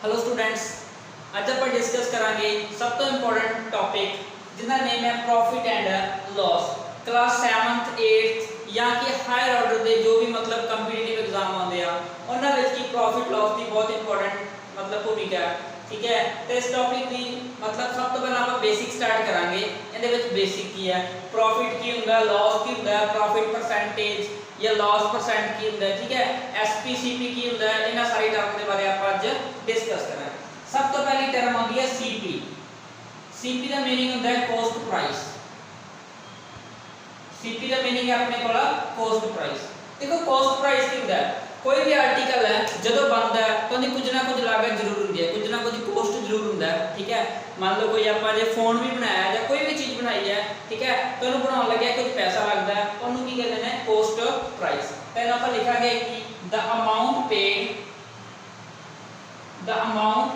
Hello students, अज आप discuss करांगे सब तो इंपॉर्टेंट टॉपिक जिसका नेम है profit and loss. Class 7th 8th या कि हायर ऑर्डर के जो भी मतलब कंपीटिटिव एग्जाम आते हैं उन्होंने की प्रॉफिट लॉस की बहुत इंपॉर्टेंट मतलब भूमिका है। ठीक है, तो इस टॉपिक की मतलब सब तो पहले आप बेसिक स्टार्ट करांगे। ये बेसिक की है, प्रॉफिट की होंगे, लॉस की होंगे, प्रॉफिट परसेंटेज या लॉस परसेंट की होंगे। ठीक है, एसपीसीपी की होंगे, इन्होंने सारी टर्म के बारे आप अज डिस्कस करेंगे। सब तो पहली टर्म आती है सीपी। सीपी का मीनिंग होता है कॉस्ट प्राइस। सीपी का मीनिंग है अपने को कॉस्ट प्राइस। देखो कॉस्ट प्राइस की होता है कोई भी आर्टिकल है जो बनता है तो कुछ ना कुछ लागत जरूर होती है, कुछ ना कुछ कॉस्ट जरूर होता है। ठीक है, मान लो कोई आप फोन भी बनाया या कोई भी चीज़ बनाई है, ठीक है, तो उन्होंने बनाने लगे कुछ पैसा लगता है तो उन्होंने की कहते हैं कॉस्ट प्राइस। तो आप लिखांगे कि the amount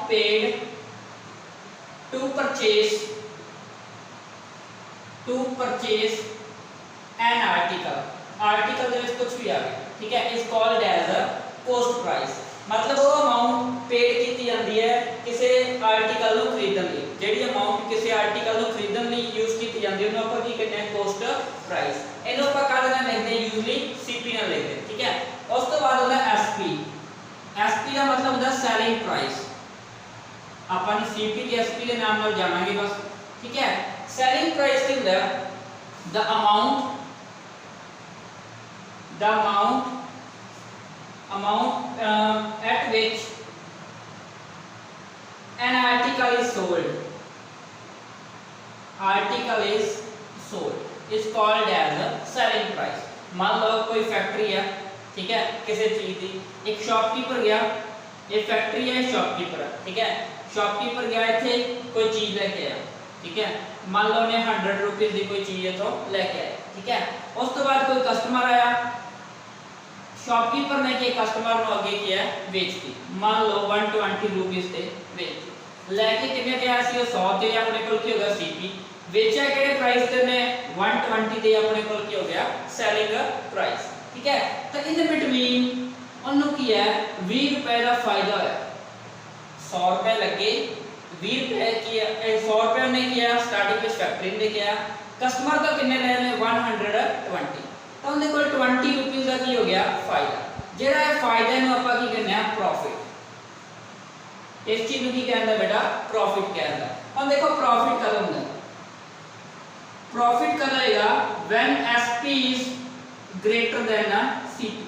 paid to purchase an article दे विच कुछ भी आ गया, ठीक है, is called as a cost price. मतलब वो अमाउंट पेड की जाती है किसी आर्टिकल को खरीदने लिए, जी अमाउंट किसी आर्टिकल को खरीदने लिए यूज की जाती है उन्होंने आप की कहते हैं कॉस्ट प्राइस। इन्हों आप कद ना लिखते हैं यूजली सीपी ना लिखते हैं। ठीक है, उस तो बाद होता है एसपी। एसपी का मतलब होता है सैलिंग प्राइस। अपन सीपी के एसपी के नाम नाल जानांगे बस। ठीक है, सैलिंग प्राइस की होता है the amount at which an article is sold is called as a selling price। मान लो कोई फैक्ट्री है, ठीक है, किसी चीज की, एक शॉपकीपर गया, ये फैक्ट्री है, शॉपकीपर है, ठीक है, शॉपकीपर गया इतने कोई चीज लेके आया, ठीक है, मान लो ने 100 रुपीज की कोई चीज है तो लेके आया, ठीक है, उस तो बाद कोई कस्टमर आया, शॉपकीपर ने के कस्टमर को आगे किया बेच दी, मान लो 120 रुपीज से बेच लेके कितने गया सी 100 ते अपने को की हो गया सीपी, बेचा केड़े प्राइस ते ने 120 ते अपने को की हो गया सेलिंग प्राइस। ठीक है, तो इन बिटवीन उन्होंने की है 20 रुपए का फायदा है। 100 रुपए लगे, 20 रुपए किया, 100 रुपए ने किया स्टार्टिंग में फैक्ट्री ने किया, कस्टमर तो कितने ले ने 120, तो उनके कोल 20 रुपीस का की हो गया फायदा। जेड़ा है फायदा नु आपा की कहने हैं प्रॉफिट। इस चीज नु की कहंदा बेटा प्रॉफिट कहंदा। अब देखो प्रॉफिट कद होंदा, प्रॉफिट कद आएगा when SP is greater than CP.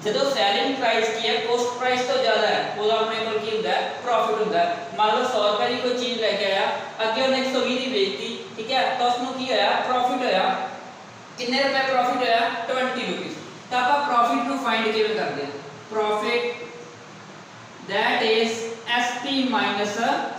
जदों सेलिंग प्राइस की है कॉस्ट प्राइस तो ज्यादा है वो अपने को की होंदा है प्रॉफिट होंदा है। मान लो 100 रुपए की कोई चीज लेके आया, अगे उन्हें 120 की बेचती, ठीक है, तो उसनु की होया प्रॉफिट होया, कितने रुपए प्रॉफिट होया 20 रुपीस। तो आप प्रॉफिट को फाइंड किवें करते हैं, profit that is SP minus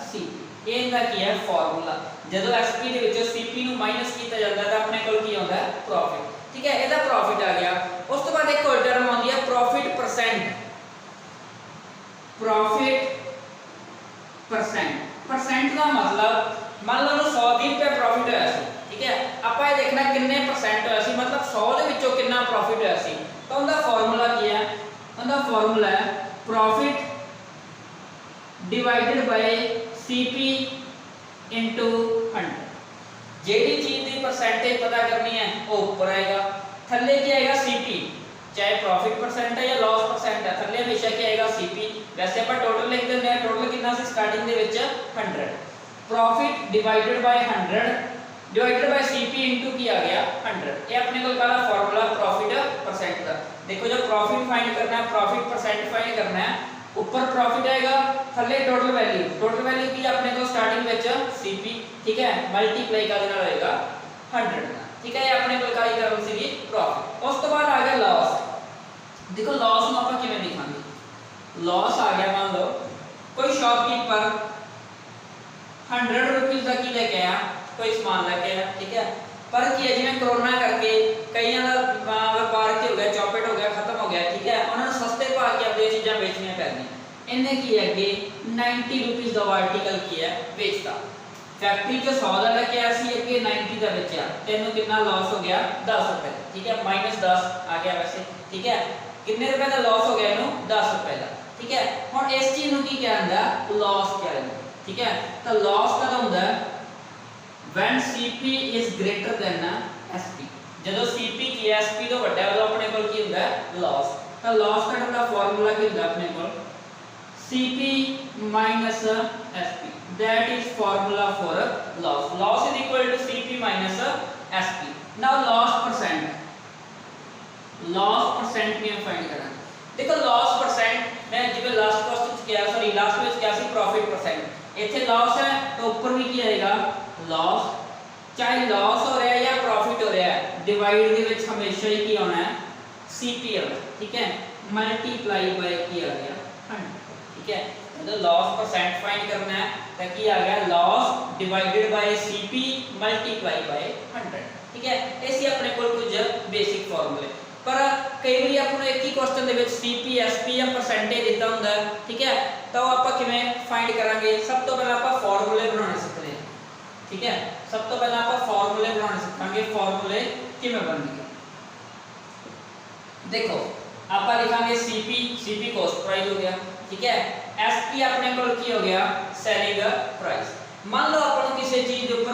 CP. ये इनका की है फार्मूला। जदों एसपी दे विचों सीपी नु माइनस किया जाता है तो अपने को की होता है प्रॉफिट। ठीक है, ਇਹਦਾ प्रॉफिट आ गया। उस तो बाद एक और टर्म आती है प्रॉफिट परसेंट। परसेंट का मतलब मान लो 100 रुपए प्रॉफिट होया सी, ठीक है, ਆਪਾਂ ਇਹ देखना कितने परसेंट होया सी, मतलब 100 ਦੇ ਵਿੱਚੋਂ कितना प्रॉफिट होया सी। तो ਉਹਦਾ फार्मूला ਕੀ है, ਉਹਦਾ फार्मूला है profit divided by CP into 100। JD चीज की परसेंटेज पता करनी है वो ऊपर आएगा, थल्ले क्या आएगा सीपी, चाहे प्रॉफिट परसेंट है या लॉस परसेंट है, थल्ले हमेशा क्या आएगा सीपी। वैसे अपन टोटल लिख देते हैं, टोटल कितना सी स्टार्टिंग दे विच 100, profit divided by 100 divided by CP into की आ गया 100। ये अपने को काला फार्मूला प्रॉफिट परसेंट का। देखो जब प्रॉफिट फाइंड करना है, प्रॉफिट परसेंट फाइंड करना है, ऊपर प्रॉफिट आएगा, थल्ले टोटल वैल्यू की अपने को स्टार्टिंग विच सीपी, ठीक है, मल्टीप्लाई का देना होएगा 100। ठीक है, ये अपने को काई करम सी प्रॉफिट। उस तो बाद आ गया लॉस। देखो लॉस नु ਆਪਾਂ ਕਿਵੇਂ ਲਿਖਾਂਗੇ, लॉस आ गया, मान लो कोई शॉपकीपर 100 रुपीस का की लेके आया, कोई सामान लेके आया, ठीक है, पर की है जिवें कोरोना करके कईयां दा व्यापार की हो गया, चौपट हो गया, खत्म हो गया, ठीक है, उन्होंने सस्ते भाव की अपनी चीज़ां बेचनियां पै गई। इन्हें की अगे 90 रुपीस का आर्टिकल की है बेचता, फैक्ट्री जो 100 का लेके आया सी अगे 90 का बेचा, तेनों कितना लॉस हो गया 10 रुपए, ठीक है, -10 आ गया वैसे, ठीक है, कितने रुपए का लॉस हो गया इनू 10 रुपए का। ठीक है। हुण इस चीज नूं की कहा जांदा लॉस कहा जांदा, ठीक है। तो लॉस कद हुंदा when CP is greater than SP, जदों CP की SP तो वड्डा उदों अपने कोल की हुंदा लॉस। तो लॉस कढण दा फार्मूला की हुंदा अपने कोल CP minus SP, that is formula for loss. Loss is equal to CP minus SP. Now loss percent में फाइंड करना। देखो लॉस परसेंट मैं जिवें लास्ट क्वेश्चन च किया, सॉरी लास्ट में क्या सी प्रॉफिट परसेंट, इथे लॉस है तो ऊपर भी की आएगा लॉस, चाहे लॉस हो रहा है या प्रॉफिट हो रहा है, डिवाइड दे विच हमेशा ही की होना है CP होना, ठीक है, मल्टीप्लाई बाय की आ गया 100, ठीक है। तो लॉस परसेंट फाइंड करना है तो की आ गया loss divided by CP multiply by 100, ठीक है। ऐसे अपने कोल कुछ बेसिक फार्मूले, पर कई बार आपको एक ही क्वेश्चन दे विच CP SP या परसेंटेज दिता हुंदा है, ठीक है। तो आपां किवें फाइंड करांगे, सब तो पहले आपां फार्मूले बनाने सीखते हैं, ठीक है। सब तो पहले आपां फार्मूले बनाने सीखांगे, फार्मूले किवें बनणगे। देखो आपां लिखांगे CP कॉस्ट प्राइस हो गया, ठीक है। SP अपने कोल की हो गया सेलिंग प्राइस। मान लो आपको किसी चीज के ऊपर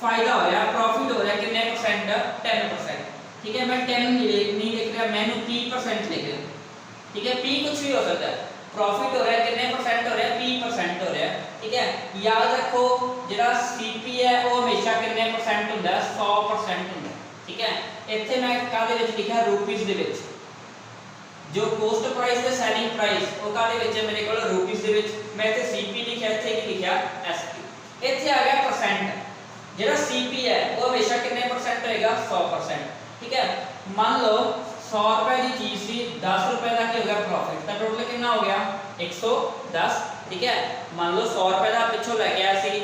फायदा हो रहा, प्रॉफिट हो रहा, कितने परसेंट 10%, ठीक है। मैं 10 नहीं लिख रहा, मैंने P% लिख रहा, ठीक है। P कुछ भी हो सकता है, प्रॉफिट हो रहा है कितने परसेंट हो रहा है, P% हो रहा है, ठीक है। याद रखो जेड़ा CP है वो हमेशा कितने परसेंट हुंदा है, 100% हुंदा है, ठीक है। इत्थे मैं कादे विच लिखा रुपीस दे विच, जो कॉस्ट प्राइस ते सेलिंग प्राइस वो कादे विच है मेरे कोल रुपीस दे विच, मैं इत्थे CP लिखा, इत्थे की लिखा SP, इत्थे आ गया परसेंट, जेड़ा CP है वो हमेशा कितने परसेंट होएगा 100%, ठीक है। मान लो 100 रुपए की चीज सी 10 रुपए का की हो गया प्रॉफिट, तो टोटल कितना हो गया 110, ठीक है। मान लो 100 रुपए का पिछों लेके आया सी,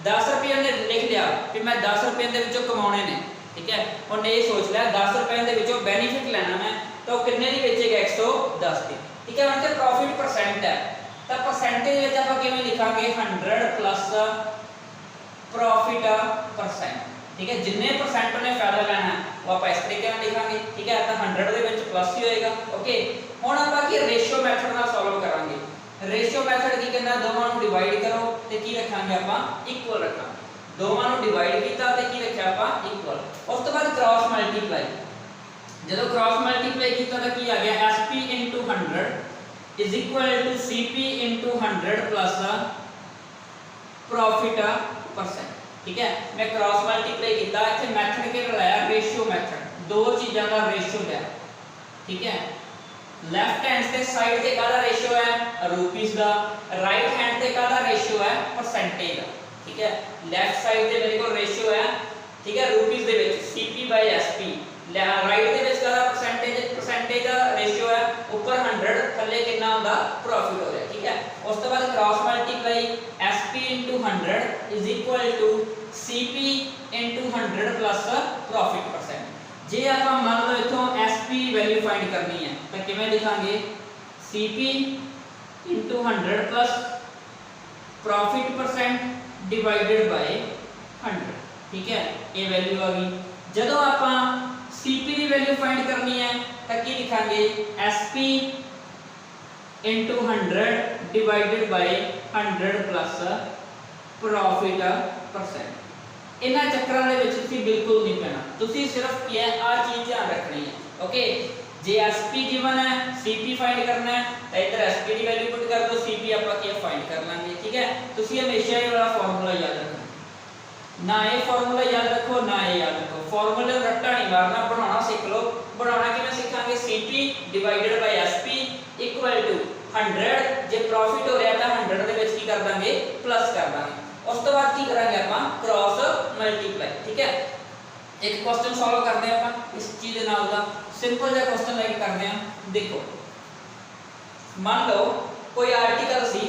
10 रुपए ने लिख लिया कि मैं 10 रुपए दे विचों कमाने ने, ठीक है। हुण ये सोच लिया 10 रुपए दे विचों बेनिफिट लेना मैं, तो कितने दी बेचेगा 110 दी, ठीक है। हुण ते प्रॉफिट परसेंट है, तो परसेंटेज विच आपां किवें लिखांगे 100 प्लस प्रॉफिट परसेंट, ठीक है। जिन्ने परसेंट ने फायदा लेना है वो आप इस तरीके से लिखांगे, ठीक है। तो 100 दे विच प्लस ही होएगा, ओके। हुण आपां की रेशियो मेथड नाल सॉल्व करांगे। रेशियो मेथड की कहना दोवां नूं डिवाइड करो ते की रखांगे आपां इक्वल रखांगे, दोवां नूं डिवाइड कीता ते की रखिया आपां इक्वल। उस तो बाद क्रॉस मल्टीप्लाई, जदों क्रॉस मल्टीप्लाई कीता तो की आ गया SP * 100 is equal to CP * 100 plus profit percent, ठीक है। मैं क्रॉस मल्टीप्लाई किया, इत्थे मेथड के लाया रेशियो मेथड, दो चीज़ों का रेशियो लिया, ठीक है। लेफ्ट हैंड से साइड ते कादा रेशियो है रुपीस का, राइट हैंड ते कादा रेशियो है परसेंटेज का, ठीक है। लेफ्ट साइड ते मेरे को रेशियो है, ठीक है, rupees they which CP/SP, right they विच कादा परसेंटेज का रेशियो है, ऊपर 100 थल्ले कितना हुंदा प्रॉफिट हो रहा है, ठीक है। उस तो बाद cross multiply SP * 100 is equal to CP * 100 plus profit percent. जे आपां मान लो इथों SP वैल्यू फाइंड करनी है तो किवें लिखांगे CP * 100 plus profit percent divided by 100, ठीक है। ये वैल्यू आ गई। जदों आपां CP की वैल्यू फाइंड करनी है तो की लिखांगे SP * 100 divided by 100 plus profit percent. इन्हां चक्करां दे विच तुसीं बिल्कुल नहीं पैना, तुसीं सिर्फ की है आ चीज ध्यान रखनी है, ओके। जे SP गिवन है CP फाइंड करना है तो इधर SP की वैल्यू पुट कर दो, CP आपां की फाइंड कर लांगे, ठीक है। तुसीं हमेशा ये वाला फार्मूला याद रखना, ना ये फार्मूला याद रखो ना ये याद रखो, फार्मूले रट्टा नहीं मारना, बनाना सीख लो। बनाना किवें सीखांगे CP divided by SP equal to 100, जे प्रॉफिट हो रहा था 100 दे विच की कर दांगे प्लस कर दांगे। उस तो बाद की करांगे आपां क्रॉस मल्टीप्लाई, ठीक है। एक क्वेश्चन सॉल्व करते हैं आपां इस चीज दे नाल दा, सिंपल जिहा क्वेश्चन लेके करते हैं। देखो मान लो कोई आर्टिकल सी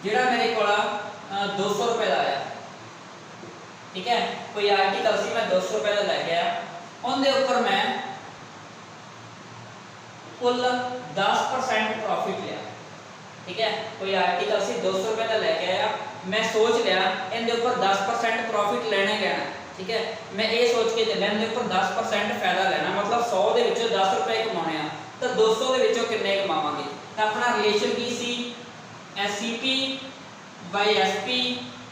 जिहड़ा मेरे कोल 200 रुपए दा आया, ठीक है। कोई आर्टिकल सी मैं 200 रुपए का लेके आया, उनके ऊपर मैं कुल 10% प्रॉफिट लिया, ठीक है। कोई आर्टिकल सी 200 रुपए का लेके आया, मैं सोच लिया इनके ऊपर 10% प्रॉफिट लेना ही लेना, ठीक है। मैं ये सोच के चलिया इनके ऊपर 10% फायदा लेना, मतलब 100 दे विचों 10 रुपए कमाने आ, ਤਾਂ 200 ਦੇ ਵਿੱਚੋਂ ਕਿੰਨੇ ਕਮਾਵਾਂਗੇ। ਤਾਂ ਆਪਣਾ relation Ki C, CP by SP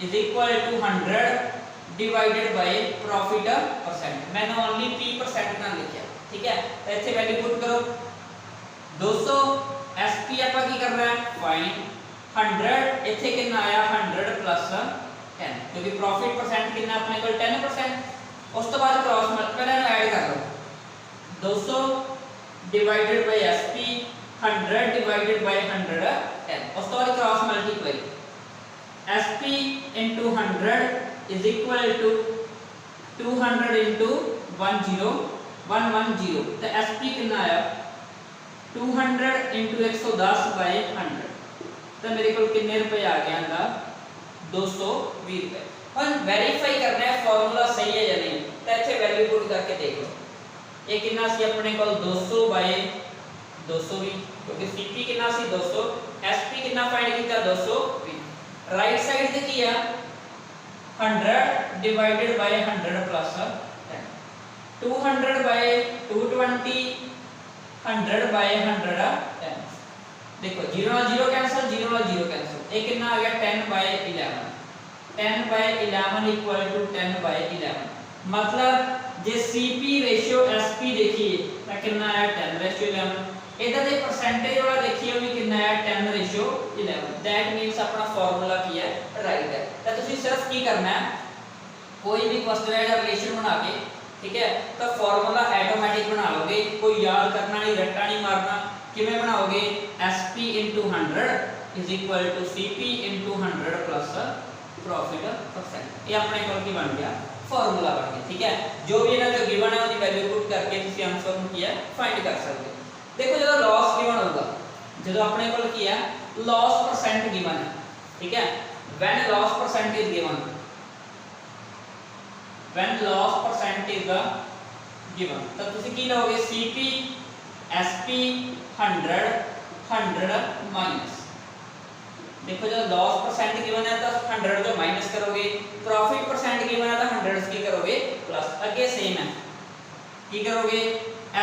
is equal to 100 divided by profit percent। मैंने ओनली P परसेंट ना लिखा, ठीक है। तो इतने वैल्यू पुट करो 200 SP ਆਪਾਂ ਕੀ करना है फाइंड 100 ਇੱਥੇ ਕਿੰਨਾ ਆਇਆ 100 plus 10 क्योंकि प्रॉफिट परसेंट कितना अपने को 10%। उस तो बाद क्रॉस मल्टीप्लाई ਨੂੰ ऐड कर लो 200 divided by SP 100 divided by 100 10 उस तो बाद cross multiply SP into 100 is equal to 200 into 10110 तो SP कितना आया 200 into 110 by 100 तो मेरे को कितने रुपए आ गया अंदा 220 रुपए। हम वेरीफाई करना है फार्मूला सही है या नहीं, तो इतने वैल्यू पुट करके देख लो ये कितना सी अपने को 200 by 200 भी क्योंकि CP कितना सी 200 SP कितना फाइंड किया 220 राइट साइड से किया 100 divided by 100 plus 10 200 by 220 100 by 100 10 देखो 0 ना 0 कैंसिल 0 ना 0 कैंसिल ये कितना आ गया 10 by 11 10 by 11 equal to 10 by 11 मतलब जे CP रेशियो SP देखिए तो कितना है 10 रेशियो 11 इधर दे परसेंटेज वाला देखिए भी कितना है 10 रेशियो 11 दैट मींस अपना फार्मूला की है राइट है। तो तुसी सिर्फ की करना है कोई भी क्वेश्चन है या रिलेशन बना के, ठीक है, तो फार्मूला ऑटोमेटिक बना लोगे, कोई याद करना नहीं रट्टा नहीं मारना। किवें बनाओगे SP into 100 is equal to CP into 100 plus profit percent. ये अपने को की बन गया फार्मूला बन गया, ठीक है। जो भी इन्होंने जो गिवन है उसकी वैल्यू पुट करके तुसी आंसर ਨੂੰ किया फाइंड कर सकते हो। देखो जो लॉस गिवन होगा जो अपने को किया लॉस परसेंट गिवन है, ठीक है। When loss percent is given when loss percent is given तो तुसी की लोगे CP SP 100 100 माइनस देखो जो लॉस परसेंट गिवन है तो 100 जो माइनस करोगे, प्रॉफिट परसेंट गिवन है तो 100 की करोगे प्लस, अगे सेम है की करोगे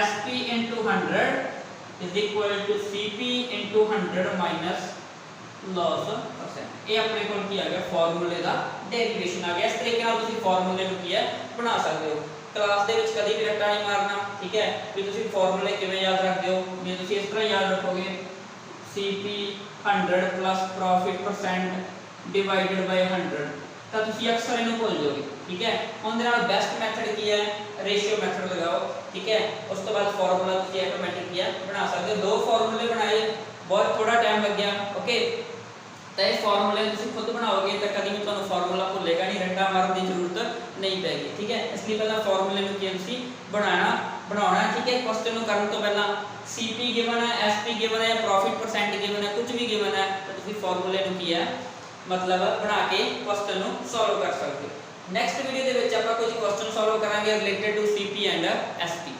SP into 100 is equal to CP into 100 minus loss percent। ये अपने को की आ गया फार्मूले का डेरिवेशन आ गया। इस तरीके नाल तुसी फार्मूले ਨੂੰ किया बना सकते हो। क्लास ਦੇ ਵਿੱਚ कभी भी रट्टा नहीं मारना, ठीक है। भी तुसी फार्मूले किवें याद रखते हो, भी तुसी इस तरह याद रखोगे CP 100 plus profit percent divided by 100 तो तुसी अक्सर इन्हें भूल जाओगे, ठीक है। उनके नाल बेस्ट मेथड की है रेशियो मेथड लगाओ, ठीक है। उस तो बाद फार्मूला तुसी ऑटोमेटिक किया बना सकते हो। 2 फार्मूले बनाए बहुत थोड़ा टाइम लग गया, ओके। तो ये फार्मूले तुसी खुद बनाओगे तो कभी भी तुहानू फार्मूला भूलेगा नहीं, रट्टा मारने की जरूरत नहीं पैगी, ठीक है। इसलिए पहला फार्मूले ਨੂੰ केएमसी बनाना, ठीक है। क्वेश्चन ਨੂੰ ਕਰਨ ਤੋਂ ਪਹਿਲਾਂ CP गिवन है SP गिवन है या प्रॉफिट परसेंट गिवन है कुछ भी गिवन है तो तुसी फार्मूले ਨੂੰ किया मतलब बना के क्वेश्चन ਨੂੰ सॉल्व कर सकते हो। नेक्स्ट वीडियो ਦੇ ਵਿੱਚ ਆਪਾਂ ਕੁਝ क्वेश्चन सॉल्व करांगे related to CP and SP।